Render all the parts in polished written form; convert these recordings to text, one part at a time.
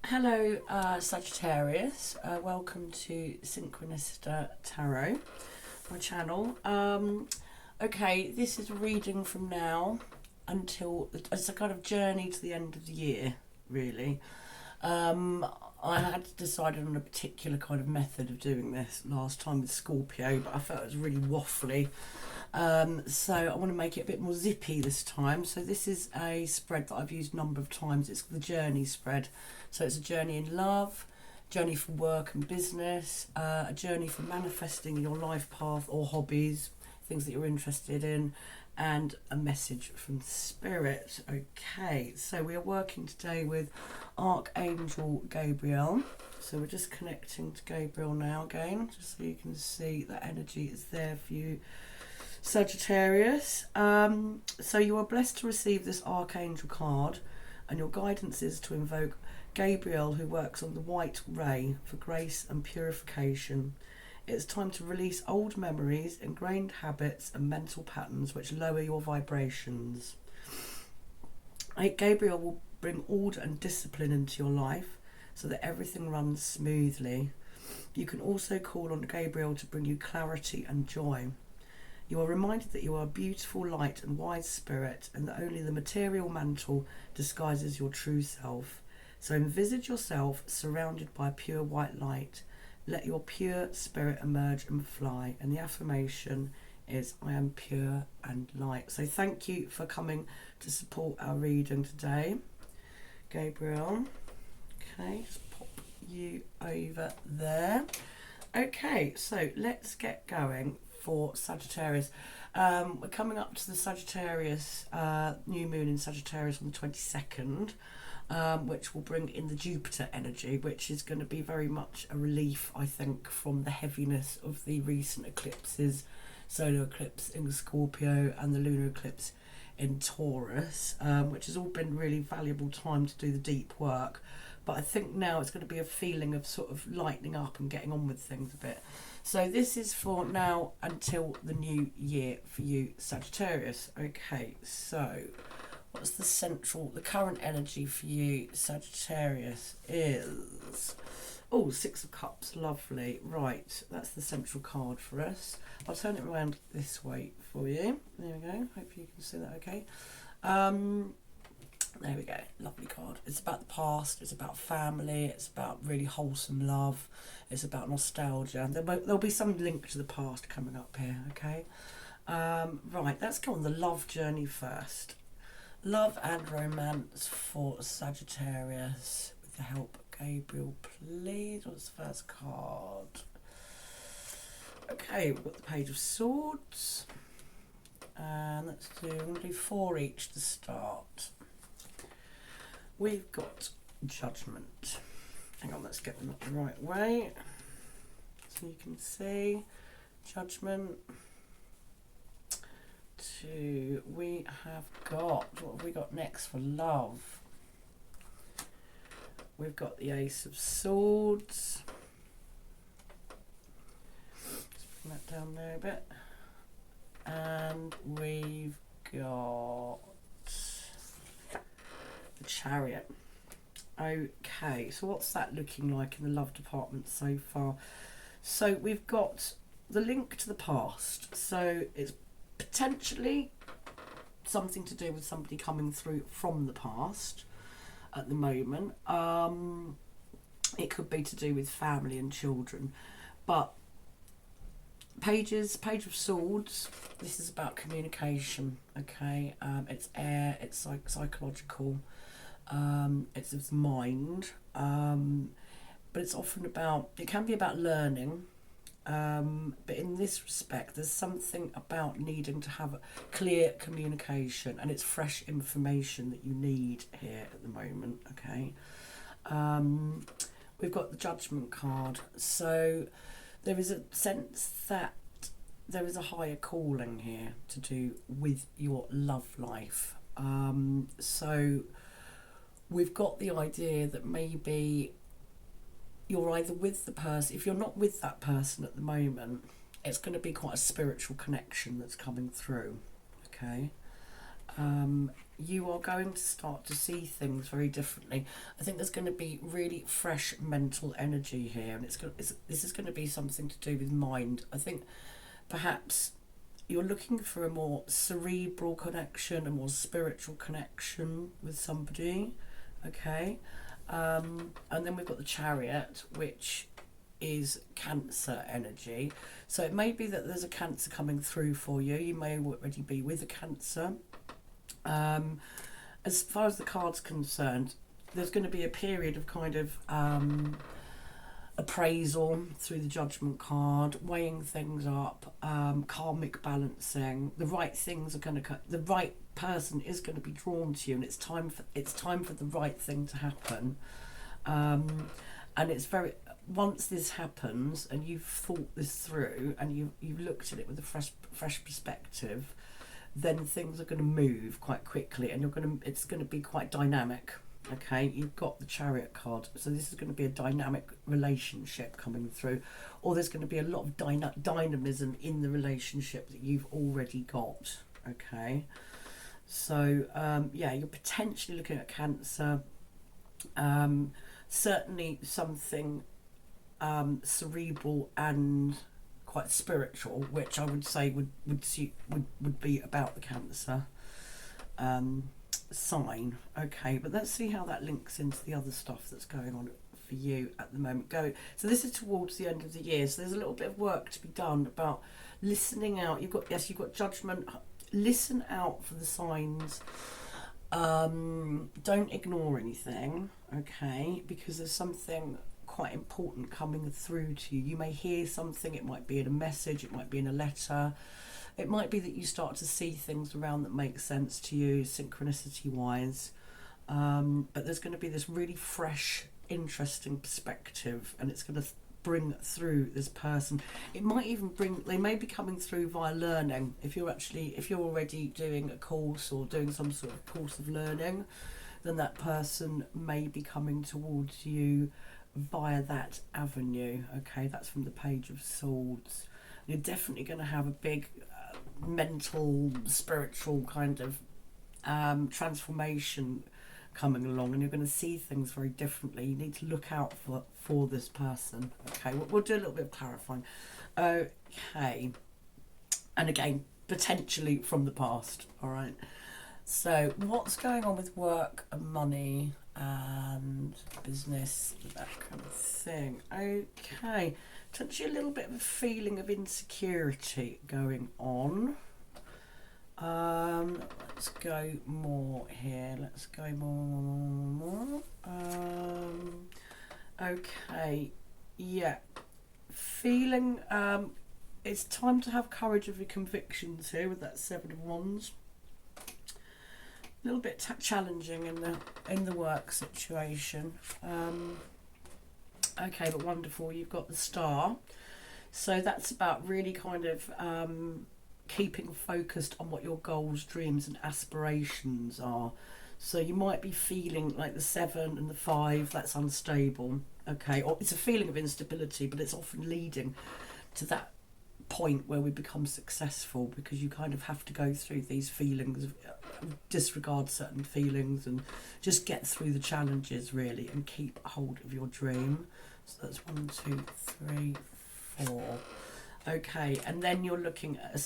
Hello, Sagittarius. Welcome to Synchronista Tarot, my channel. Okay, this is a reading from now until it's a kind of journey to the end of the year, really. I had decided on a particular kind of method of doing this last time with Scorpio, but I felt it was really waffly. So I want to make it a bit more zippy this time. So this is a spread that I've used a number of times. It's the journey spread. So it's a journey in love, journey for work and business, a journey for manifesting your life path or hobbies, things that you're interested in, and a message from Spirit. Okay, so we are working today with Archangel Gabriel. So we're just connecting to Gabriel now again, just so you can see that energy is there for you, Sagittarius. So you are blessed to receive this Archangel card, and your guidance is to invoke Gabriel, who works on the white ray for grace and purification. It's time to release old memories, ingrained habits and mental patterns which lower your vibrations. Gabriel will bring order and discipline into your life so that everything runs smoothly. You can also call on Gabriel to bring you clarity and joy. You are reminded that you are a beautiful, light and wise spirit, and that only the material mantle disguises your true self. So envisage yourself surrounded by pure white light. Let your pure spirit emerge and fly. And the affirmation is, I am pure and light. So thank you for coming to support our reading today, Gabriel. Okay, just pop you over there. Okay, so let's get going for Sagittarius. We're coming up to the Sagittarius new moon in Sagittarius on the 22nd. Which will bring in the Jupiter energy, which is going to be very much a relief, I think, from the heaviness of the recent eclipses, solar eclipse in Scorpio and the lunar eclipse in Taurus, which has all been really valuable time to do the deep work. But I think now it's going to be a feeling of sort of lightening up and getting on with things a bit. So this is for now until the new year for you, Sagittarius. Okay, so what's the current energy for you, Sagittarius, is... Oh, Six of Cups, lovely. Right, that's the central card for us. I'll turn it around this way for you. There we go. Hopefully you can see that okay. There we go. Lovely card. It's about the past. It's about family. It's about really wholesome love. It's about nostalgia. There'll be some link to the past coming up here, okay? Right, let's go on the love journey first. Love and romance for Sagittarius with the help of Gabriel, please. What's the first card? Okay, we've got the Page of Swords. And I'm going to do 4 each to start. We've got Judgment. Hang on, let's get them up the right way. So you can see Judgment. 2, we have got, what have we got next for love? We've got the Ace of Swords. Let's bring that down there a bit. And we've got the Chariot. Okay, so what's that looking like in the love department so far? So we've got the link to the past. So it's potentially something to do with somebody coming through from the past at the moment. It could be to do with family and children, but Page of Swords, this is about communication, okay? It's air, it's psychological, it's mind, but it's often about, it can be about learning. But in this respect, there's something about needing to have clear communication, and it's fresh information that you need here at the moment, okay? We've got the Judgment card. So there is a sense that there is a higher calling here to do with your love life. So we've got the idea that maybe you're either with the person, if you're not with that person at the moment, it's going to be quite a spiritual connection that's coming through, okay? you are going to start to see things very differently. I think there's going to be really fresh mental energy here, and this is going to be something to do with mind. I think perhaps you're looking for a more cerebral connection, a more spiritual connection with somebody, okay? And then we've got the Chariot, which is Cancer energy. So it may be that there's a Cancer coming through for you. You may already be with a Cancer. As far as the card's concerned, there's going to be a period of kind of appraisal through the Judgment card, weighing things up, karmic balancing. The right things are going to, the right person is going to be drawn to you, and it's time for the right thing to happen. And it's very, once this happens and you've thought this through and you've looked at it with a fresh perspective, then things are going to move quite quickly, and it's going to be quite dynamic. Okay, you've got the Chariot card, so this is going to be a dynamic relationship coming through, or there's going to be a lot of dynamism in the relationship that you've already got. Okay, so yeah, you're potentially looking at Cancer. Certainly something cerebral and quite spiritual, which I would say would be about the Cancer sign. Okay, but let's see how that links into the other stuff that's going on for you at the moment. So this is towards the end of the year, so there's a little bit of work to be done about listening out. You've got Judgment. Listen out for the signs. Don't ignore anything, okay, because there's something quite important coming through to you. You may hear something. It might be in a message, it might be in a letter, it might be that you start to see things around that make sense to you synchronicity wise, but there's going to be this really fresh, interesting perspective, and it's going to bring through this person. It might even they may be coming through via learning. If you're already doing a course or doing some sort of course of learning, then that person may be coming towards you via that avenue. Okay, that's from the Page of Swords. You're definitely going to have a big mental, spiritual kind of transformation coming along, and you're going to see things very differently. You need to look out for this person. Okay, we'll do a little bit of clarifying. Okay, and again, potentially from the past. All right, so what's going on with work and money and business, that kind of thing? Okay, potentially a little bit of a feeling of insecurity going on. Let's go more here. Let's go more. Okay, yeah. Feeling it's time to have courage of your convictions here with that Seven of Wands. A little bit challenging in the work situation. Okay, but wonderful. You've got the Star, so that's about really kind of keeping focused on what your goals, dreams and aspirations are. So you might be feeling like the 7 and the 5, that's unstable, okay, or it's a feeling of instability, but it's often leading to that point where we become successful, because you kind of have to go through these feelings of disregard certain feelings and just get through the challenges really and keep hold of your dream. So that's 1, 2, 3, 4. Okay, and then you're looking at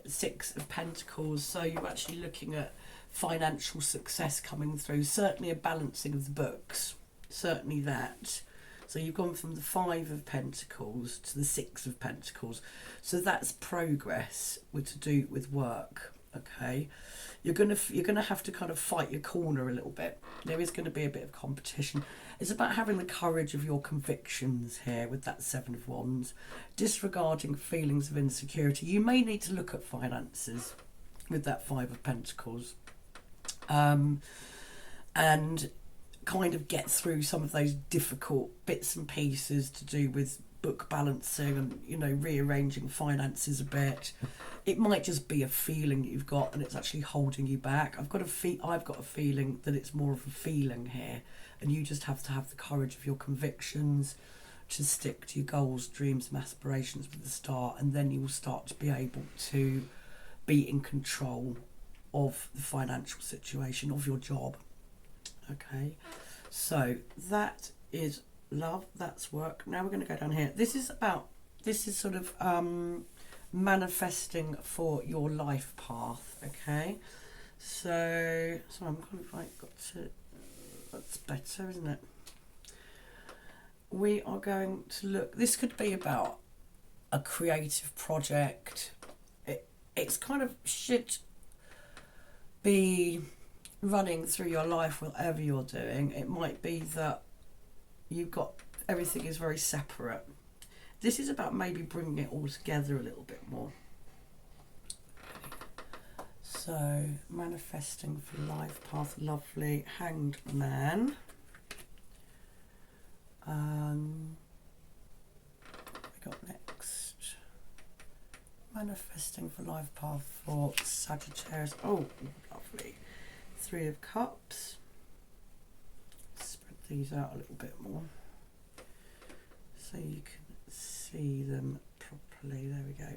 6 of Pentacles, so you're actually looking at financial success coming through, certainly a balancing of the books, certainly that. So you've gone from the 5 of Pentacles to the 6 of Pentacles, so that's progress to do with work. Okay, you're gonna have to kind of fight your corner a little bit. There is going to be a bit of competition. It's about having the courage of your convictions here with that 7 of Wands, disregarding feelings of insecurity. You may need to look at finances with that 5 of Pentacles, and kind of get through some of those difficult bits and pieces to do with book balancing and, you know, rearranging finances a bit. It might just be a feeling that you've got and it's actually holding you back. I've got a feeling that it's more of a feeling here, and you just have to have the courage of your convictions to stick to your goals, dreams and aspirations with the Star, and then you will start to be able to be in control of the financial situation of your job. Okay, so that is love, that's work. Now we're going to go down here. This is sort of manifesting for your life path. Okay, so I'm kind of like got to, that's better, isn't it? We are going to look, this could be about a creative project. It's kind of should be running through your life, whatever you're doing. It might be that you've got, everything is very separate. This is about maybe bringing it all together a little bit more. So, manifesting for life path, lovely. Hanged Man. What we got next? Manifesting for life path for Sagittarius. Oh, lovely. 3 of Cups. Spread these out a little bit more so you can see them properly. There we go.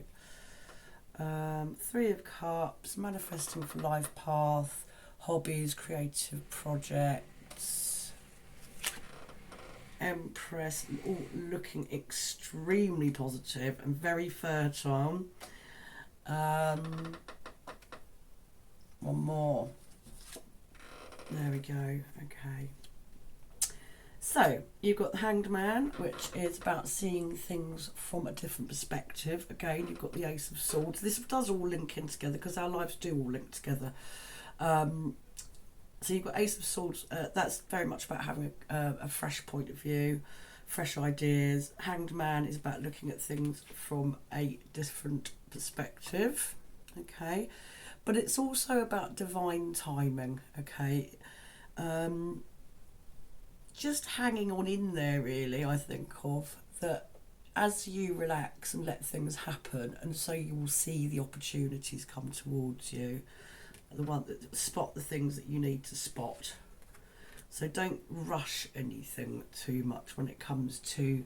3 of Cups, manifesting for life path, hobbies, creative projects. Empress, all looking extremely positive and very fertile. One more. There we go. Okay. So you've got the Hanged Man, which is about seeing things from a different perspective. Again, you've got the Ace of Swords. This does all link in together because our lives do all link together. So you've got Ace of Swords. That's very much about having a fresh point of view, fresh ideas. Hanged Man is about looking at things from a different perspective. Okay. But it's also about divine timing, okay? Just hanging on in there, really, I think of that as you relax and let things happen, and so you will see the opportunities come towards you, the one that spot the things that you need to spot. So don't rush anything too much when it comes to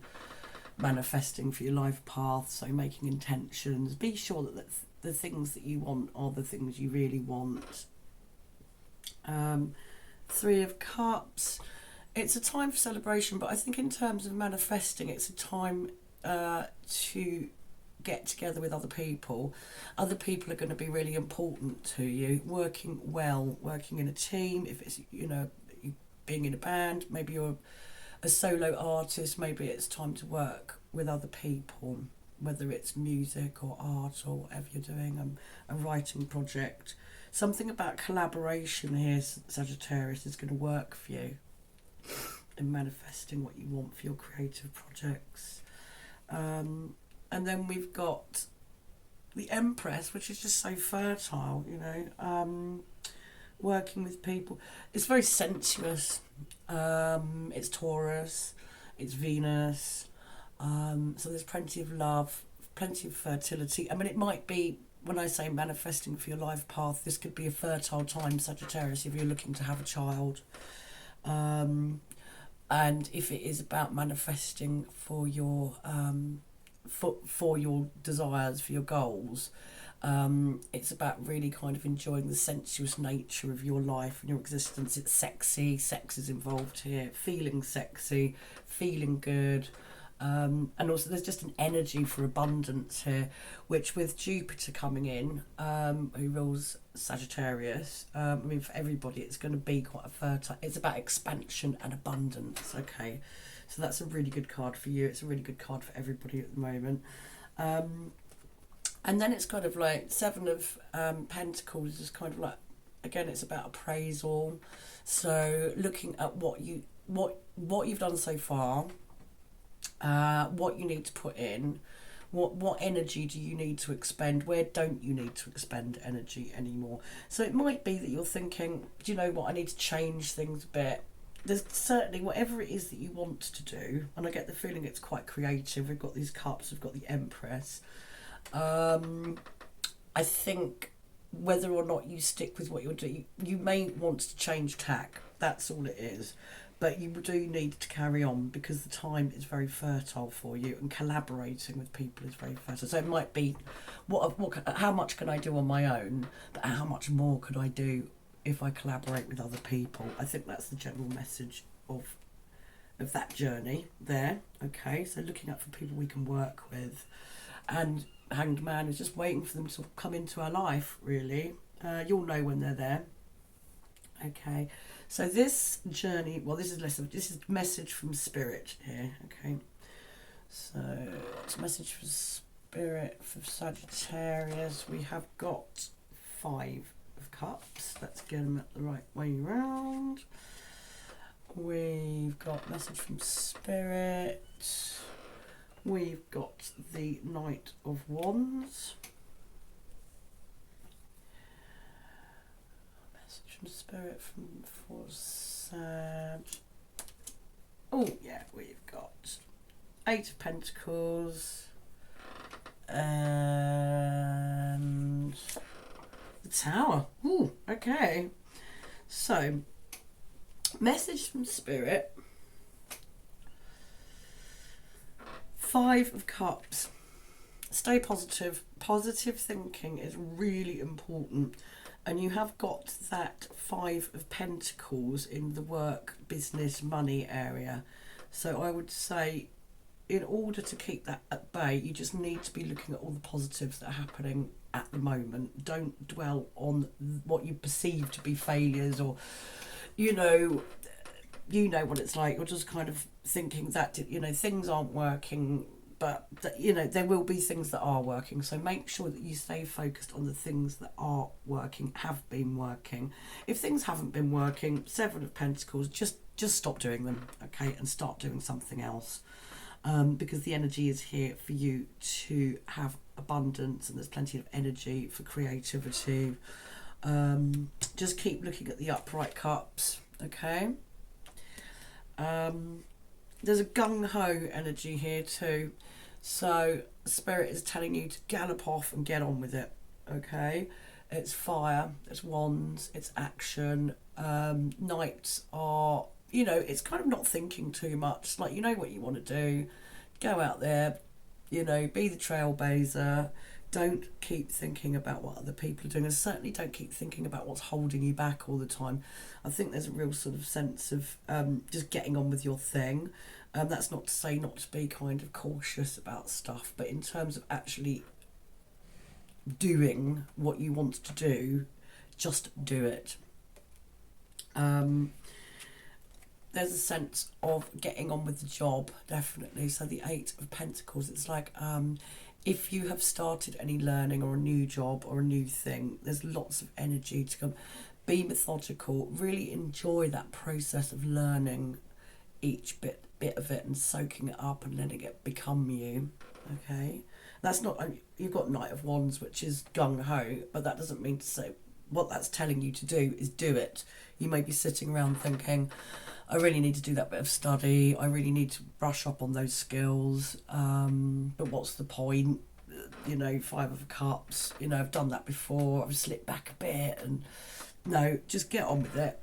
manifesting for your life path, so making intentions. Be sure that the things that you want are the things you really want. 3 of Cups. It's a time for celebration, but I think in terms of manifesting, it's a time to get together with other people. Other people are going to be really important to you. Working well, working in a team. If it's, you know, being in a band, maybe you're a solo artist, maybe it's time to work with other people, whether it's music or art or whatever you're doing, a writing project. Something about collaboration here, Sagittarius, is going to work for you in manifesting what you want for your creative projects. And then we've got the Empress, which is just so fertile, you know, working with people. It's very sensuous. It's Taurus, it's Venus. So there's plenty of love, plenty of fertility. I mean, it might be, when I say manifesting for your life path, this could be a fertile time, Sagittarius, if you're looking to have a child. And if it is about manifesting for your for your desires, for your goals, it's about really kind of enjoying the sensuous nature of your life and your existence. It's sexy, sex is involved here, feeling sexy, feeling good. And also there's just an energy for abundance here, which with Jupiter coming in, who rules Sagittarius, I mean, for everybody it's going to be quite a fertile, it's about expansion and abundance, okay? So that's a really good card for you. It's a really good card for everybody at the moment. And then it's kind of like 7 of Pentacles is kind of like, again, it's about appraisal. So looking at what you've done so far, what you need to put in, what energy do you need to expend, where don't you need to expend energy anymore. So it might be that you're thinking, do you know what, I need to change things a bit. There's certainly whatever it is that you want to do, and I get the feeling it's quite creative. We've got these cups, we've got the Empress. I think whether or not you stick with what you're doing, you may want to change tack. That's all it is. But you do need to carry on because the time is very fertile for you, and collaborating with people is very fertile. So it might be, how much can I do on my own, but how much more could I do if I collaborate with other people? I think that's the general message of that journey there. Okay, so looking out for people we can work with, and Hanged Man is just waiting for them to come into our life, really. You'll know when they're there. Okay, so this journey, well, this is message from Spirit here. Okay, so it's message from Spirit for Sagittarius. We have got 5 of Cups. Let's get them at the right way round. We've got message from Spirit. We've got the Knight of Wands. Message from Spirit for Sag. Oh yeah, we've got 8 of Pentacles and the Tower. Ooh, okay. So, message from Spirit. 5 of Cups. Stay positive. Positive thinking is really important. And you have got that 5 of Pentacles in the work, business, money area. So I would say, in order to keep that at bay, you just need to be looking at all the positives that are happening at the moment. Don't dwell on what you perceive to be failures, or, you know what it's like. You're just kind of thinking that, things aren't working, but there will be things that are working. So make sure that you stay focused on the things that are working, have been working. If things haven't been working, 7 of Pentacles, just stop doing them, okay, and start doing something else, because the energy is here for you to have abundance, and there's plenty of energy for creativity. Just keep looking at the upright cups, okay. There's a gung-ho energy here too. So Spirit is telling you to gallop off and get on with it. Okay. It's fire, it's wands, it's action. Knights are, it's kind of not thinking too much. It's like, what you want to do. Go out there, be the trailblazer. Don't keep thinking about what other people are doing, and certainly don't keep thinking about what's holding you back all the time. I think there's a real sort of sense of just getting on with your thing. That's not to say not to be kind of cautious about stuff, but in terms of actually doing what you want to do, just do it. There's a sense of getting on with the job, definitely. So the 8 of Pentacles, it's like, if you have started any learning or a new job or a new thing, there's lots of energy to come. Be methodical, really enjoy that process of learning each bit of it and soaking it up and letting it become you, okay? That's not, you've got Knight of Wands, which is gung-ho, but that doesn't mean to say, what that's telling you to do is do it. You may be sitting around thinking, I really need to do that bit of study, I really need to brush up on those skills, but what's the point? 5 of Cups, I've done that before, I've slipped back a bit, and no, just get on with it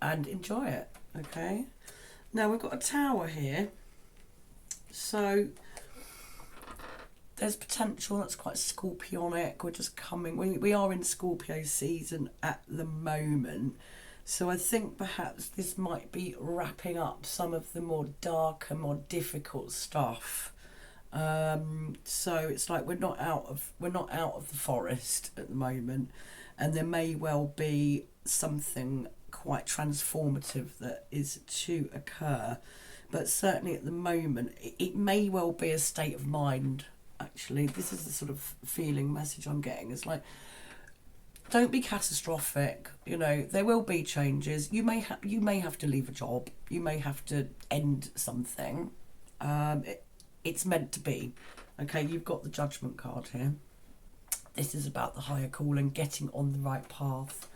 and enjoy it, okay? Now we've got a Tower here, so there's potential. That's quite Scorpionic. We're just coming, we are in Scorpio season at the moment. So I think perhaps this might be wrapping up some of the more darker, more difficult stuff. So it's like we're not out of the forest at the moment, and there may well be something quite transformative that is to occur. But certainly at the moment, it may well be a state of mind. Actually, this is the sort of feeling message I'm getting. It's like, don't be catastrophic. There will be changes. You may have to leave a job. You may have to end something. It's meant to be. Okay, you've got the Judgment card here. This is about the higher calling, getting on the right path.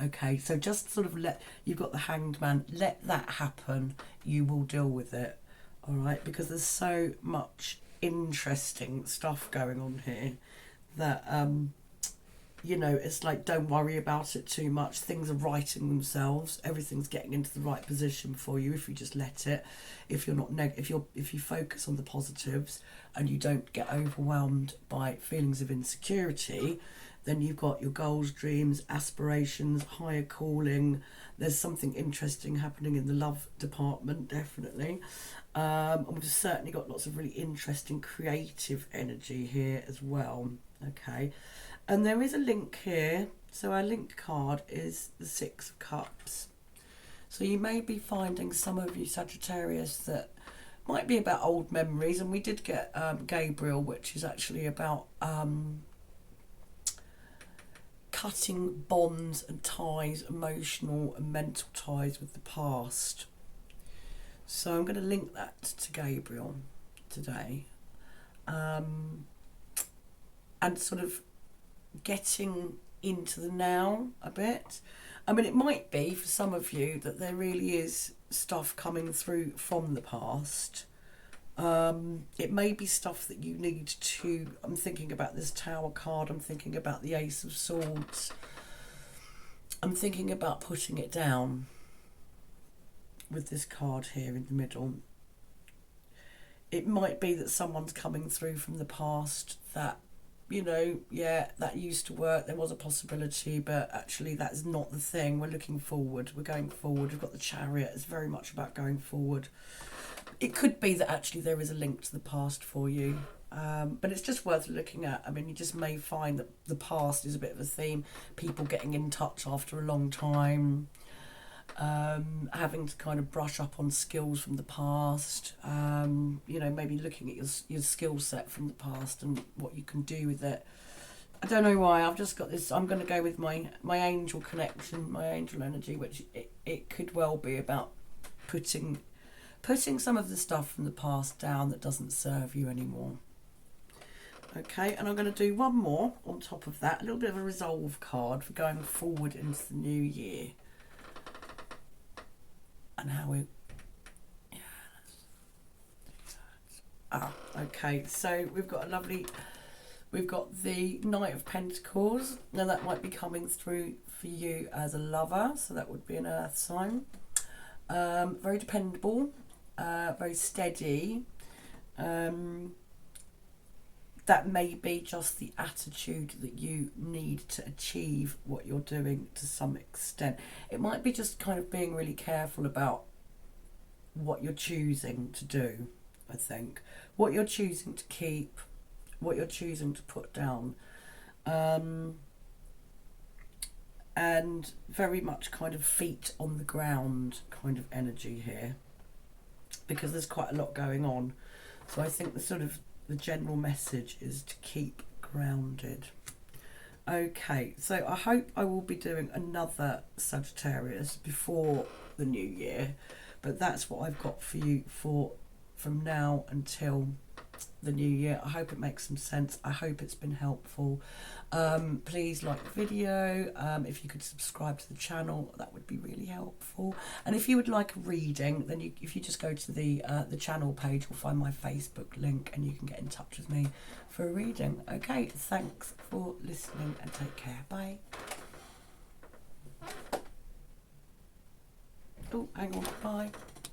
Okay, so just sort of you've got the Hanged Man. Let that happen. You will deal with it. All right, because there's so much interesting stuff going on here that you know, it's like, don't worry about it too much. Things are righting themselves. Everything's getting into the right position for you if you just let it. If you're not if you focus on the positives and you don't get overwhelmed by feelings of insecurity, then you've got your goals, dreams, aspirations, higher calling. There's something interesting happening in the love department, definitely. And we've certainly got lots of really interesting creative energy here as well. Okay. And there is a link here. So our linked card is the Six of Cups. So you may be finding, some of you Sagittarius, that might be about old memories. And we did get Gabriel, which is actually about cutting bonds and ties, emotional and mental ties with the past. So I'm going to link that to Gabriel today. And sort of getting into the now a bit. I mean, it might be for some of you that there really is stuff coming through from the past. It may be stuff that you need to, I'm thinking about this Tower card, I'm thinking about the Ace of Swords, I'm thinking about putting it down with this card here in the middle. It might be that someone's coming through from the past that, you know, yeah, that used to work, there was a possibility, but actually that's not the thing. We're looking forward, we're going forward. We've got the Chariot, it's very much about going forward. It could be that actually there is a link to the past for you, but it's just worth looking at. I mean, you just may find that the past is a bit of a theme, people getting in touch after a long time, having to kind of brush up on skills from the past, you know, maybe looking at your skill set from the past and what you can do with it. I don't know why, I've just got this, I'm going to go with my angel connection, my angel energy, which it could well be about putting some of the stuff from the past down that doesn't serve you anymore. Okay, and I'm going to do one more on top of that, a little bit of a resolve card for going forward into the new year. And how we, okay, so we've got we've got the Knight of Pentacles. Now that might be coming through for you as a lover, so that would be an earth sign. Very dependable, very steady. That may be just the attitude that you need to achieve what you're doing to some extent. It might be just kind of being really careful about what you're choosing to do, I think. What you're choosing to keep, what you're choosing to put down. And very much kind of feet on the ground kind of energy here, because there's quite a lot going on. So I think the general message is to keep grounded. Okay, so I hope I will be doing another Sagittarius before the new year, but that's what I've got for you from now until the new year. I hope it makes some sense. I hope it's been helpful. Please like the video. If you could subscribe to the channel, that would be really helpful. And if you would like a reading, then if you just go to the channel page, you'll find my Facebook link and you can get in touch with me for a reading. Okay, thanks for listening and take care. Bye. Oh, hang on. Bye.